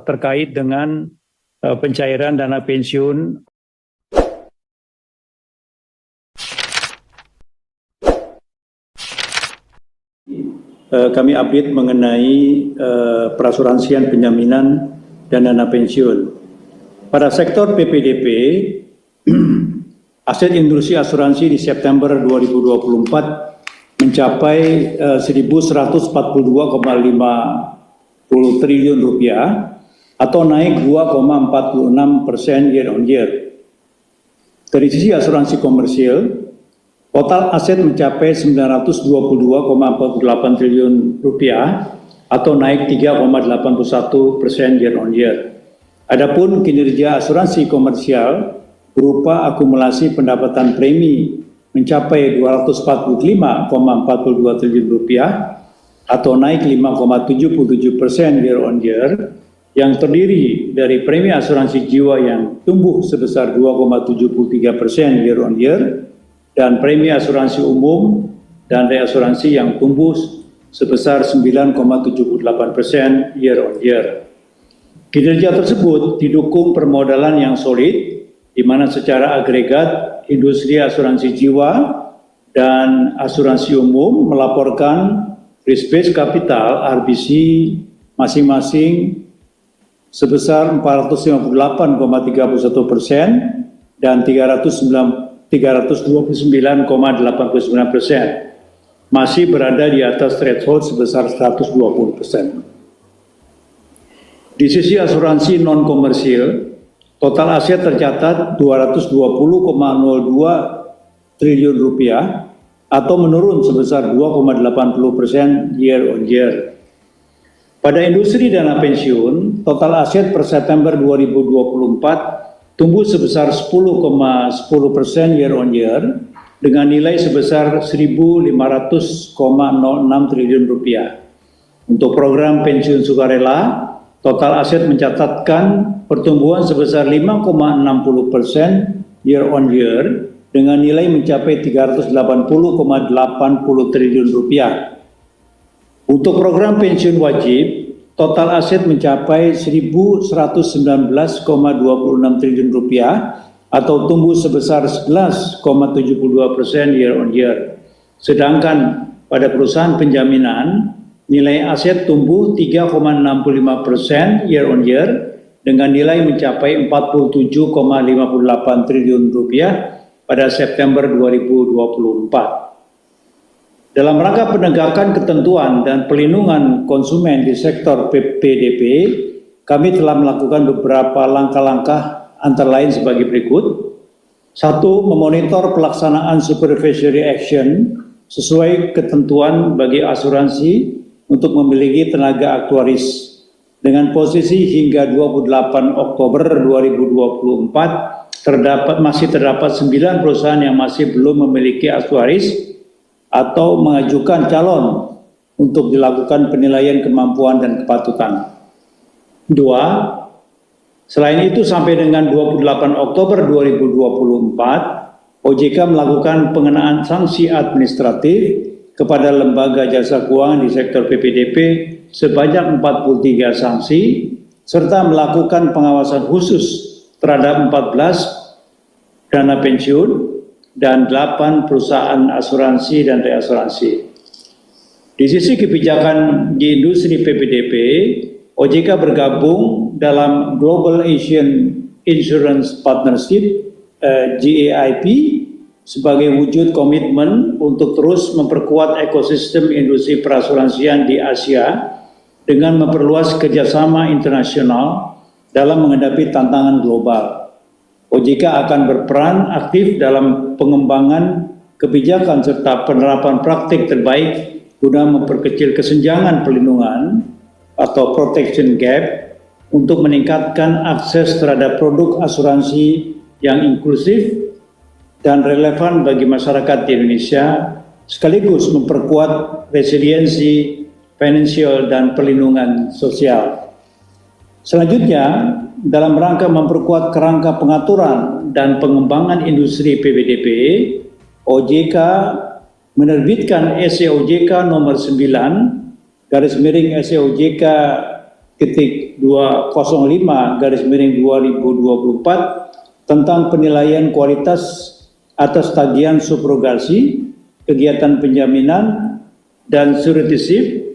terkait dengan pencairan dana pensiun. Kami update mengenai perasuransian penjaminan dan dana pensiun. Pada sektor PPDP, aset industri asuransi di September 2024 mencapai 1.142,50 triliun rupiah atau naik 2,46% year on year. Dari sisi asuransi komersil, total aset mencapai 922,48 triliun rupiah atau naik 3,81% year on year. Adapun kinerja asuransi komersial berupa akumulasi pendapatan premi mencapai 245,42 triliun rupiah atau naik 5,77% year on year, yang terdiri dari premi asuransi jiwa yang tumbuh sebesar 2,73% year on year, dan premi asuransi umum dan reasuransi yang tumbuh sebesar 9,78% year on year. Kinerja tersebut didukung permodalan yang solid, di mana secara agregat industri asuransi jiwa dan asuransi umum melaporkan risk-based capital RBC masing-masing sebesar 458,31% dan 329,89%, masih berada di atas threshold sebesar 120%. Di sisi asuransi non-komersil, total aset tercatat 220,02 triliun rupiah atau menurun sebesar 2,80% year on year. Pada industri dana pensiun, total aset per September 2024 tumbuh sebesar 10,10% year on year dengan nilai sebesar 1.500,06 triliun rupiah. Untuk program pensiun sukarela, total aset mencatatkan pertumbuhan sebesar 5,60% year on year dengan nilai mencapai 380,80 triliun rupiah. Untuk program pensiun wajib, total aset mencapai 1.119,26 triliun rupiah atau tumbuh sebesar 11,72% year on year. Sedangkan pada perusahaan penjaminan, nilai aset tumbuh 3,65% year on year dengan nilai mencapai 47,58 triliun rupiah pada September 2024. Dalam rangka penegakan ketentuan dan pelindungan konsumen di sektor PPDP, kami telah melakukan beberapa langkah-langkah antara lain sebagai berikut. 1. Memonitor pelaksanaan supervisory action sesuai ketentuan bagi asuransi untuk memiliki tenaga aktuaris. Dengan posisi hingga 28 Oktober 2024, masih terdapat 9 perusahaan yang masih belum memiliki aktuaris atau mengajukan calon untuk dilakukan penilaian kemampuan dan kepatutan. 2. Selain itu, sampai dengan 28 Oktober 2024, OJK melakukan pengenaan sanksi administratif kepada lembaga jasa keuangan di sektor PPDP sebanyak 43 sanksi, serta melakukan pengawasan khusus terhadap 14 dana pensiun dan 8 perusahaan asuransi dan reasuransi. Di sisi kebijakan di industri PPDP, OJK bergabung dalam Global Asian Insurance Partnership GAIP sebagai wujud komitmen untuk terus memperkuat ekosistem industri perasuransian di Asia dengan memperluas kerjasama internasional dalam menghadapi tantangan global. OJK akan berperan aktif dalam pengembangan kebijakan serta penerapan praktik terbaik guna memperkecil kesenjangan perlindungan atau protection gap untuk meningkatkan akses terhadap produk asuransi yang inklusif dan relevan bagi masyarakat di Indonesia, sekaligus memperkuat resiliensi finansial dan perlindungan sosial. Selanjutnya, dalam rangka memperkuat kerangka pengaturan dan pengembangan industri PPDP, OJK menerbitkan SEOJK nomor 9 / SEOJK 2024 tentang penilaian kualitas atas tagihan subrogasi, kegiatan penjaminan, dan suretisip,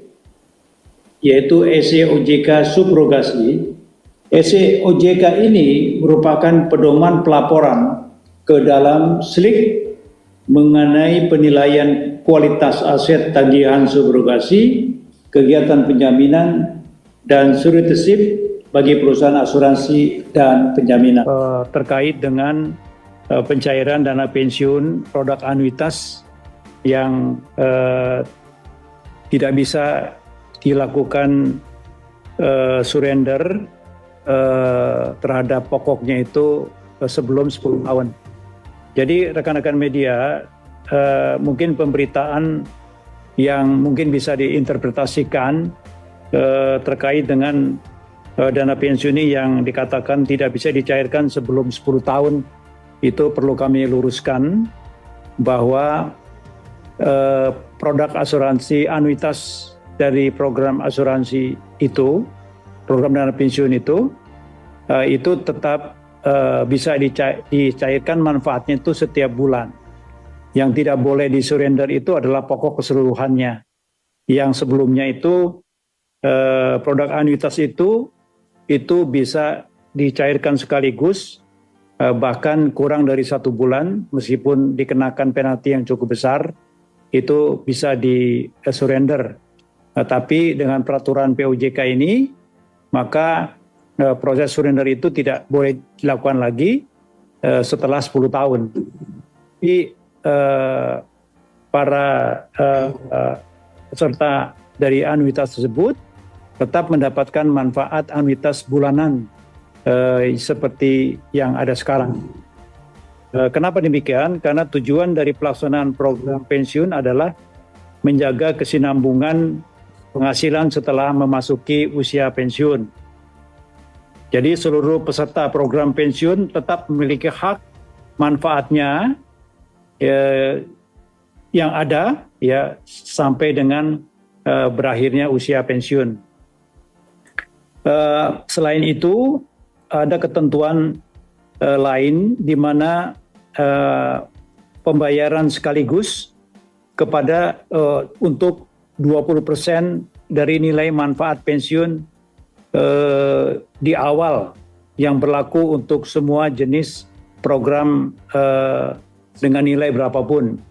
yaitu SEOJK subrogasi. SEOJK ini merupakan pedoman pelaporan ke dalam SLIK mengenai penilaian kualitas aset tagihan subrogasi, kegiatan penjaminan, dan suretisip bagi perusahaan asuransi dan penjaminan. Terkait dengan pencairan dana pensiun produk anuitas yang tidak bisa dilakukan surrender terhadap pokoknya itu sebelum 10 tahun. Jadi rekan-rekan media, mungkin pemberitaan yang mungkin bisa diinterpretasikan terkait dengan dana pensiun ini yang dikatakan tidak bisa dicairkan sebelum 10 tahun, itu perlu kami luruskan bahwa produk asuransi anuitas dari program asuransi itu, program dana pensiun itu tetap bisa dicairkan manfaatnya itu setiap bulan. Yang tidak boleh disurrender itu adalah pokok keseluruhannya. Yang sebelumnya itu produk anuitas itu bisa dicairkan sekaligus, bahkan kurang dari 1 bulan, meskipun dikenakan penalti yang cukup besar, itu bisa di surrender. Tapi dengan peraturan POJK ini, maka proses surrender itu tidak boleh dilakukan lagi setelah 10 tahun. Jadi para peserta dari anuitas tersebut tetap mendapatkan manfaat anuitas bulanan seperti yang ada sekarang. Kenapa demikian? Karena tujuan dari pelaksanaan program pensiun adalah menjaga kesinambungan penghasilan setelah memasuki usia pensiun. Jadi seluruh peserta program pensiun tetap memiliki hak manfaatnya yang ada ya sampai dengan berakhirnya usia pensiun. Selain itu ada ketentuan lain di mana pembayaran sekaligus kepada untuk 20% dari nilai manfaat pensiun di awal yang berlaku untuk semua jenis program dengan nilai berapapun.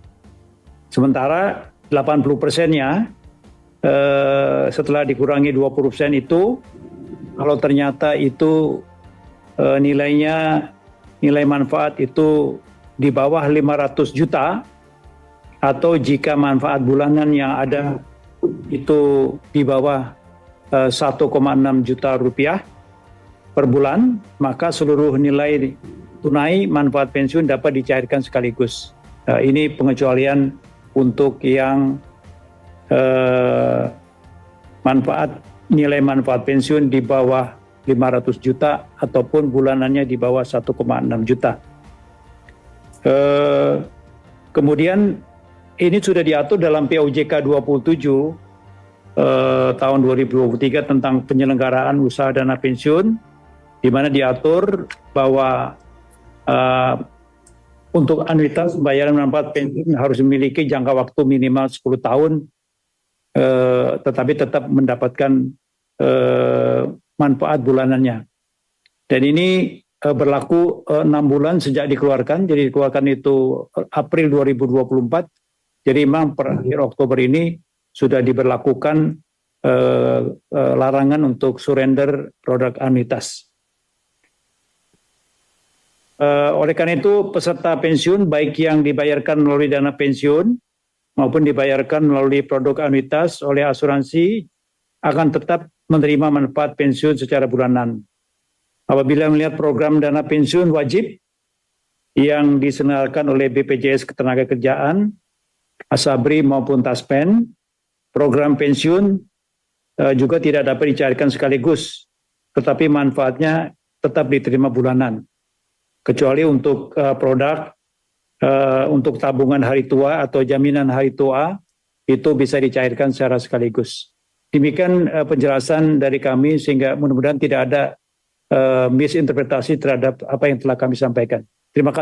Sementara 80%-nya setelah dikurangi 20% itu, kalau ternyata itu nilai manfaat itu di bawah 500 juta, atau jika manfaat bulanan yang ada itu di bawah 1,6 juta rupiah per bulan, maka seluruh nilai tunai manfaat pensiun dapat dicairkan sekaligus. Ini pengecualian untuk yang nilai manfaat pensiun di bawah 500 juta ataupun bulanannya di bawah 1,6 juta. Kemudian ini sudah diatur dalam POJK 27 tahun 2023 tentang penyelenggaraan usaha dana pensiun, di mana diatur bahwa untuk anuitas pembayaran manfaat pensiun harus memiliki jangka waktu minimal 10 tahun, tetapi tetap mendapatkan manfaat bulanannya. Dan ini berlaku 6 bulan sejak dikeluarkan, jadi dikeluarkan itu April 2024, jadi memang per akhir Oktober ini sudah diberlakukan larangan untuk surrender produk anuitas. Oleh karena itu peserta pensiun baik yang dibayarkan melalui dana pensiun maupun dibayarkan melalui produk anuitas oleh asuransi akan tetap menerima manfaat pensiun secara bulanan. Apabila melihat program dana pensiun wajib yang diselenggarakan oleh BPJS Ketenagakerjaan, Asabri maupun Taspen, program pensiun juga tidak dapat dicairkan sekaligus, tetapi manfaatnya tetap diterima bulanan. Kecuali untuk produk untuk tabungan hari tua atau jaminan hari tua, itu bisa dicairkan secara sekaligus. Demikian penjelasan dari kami sehingga mudah-mudahan tidak ada misinterpretasi terhadap apa yang telah kami sampaikan.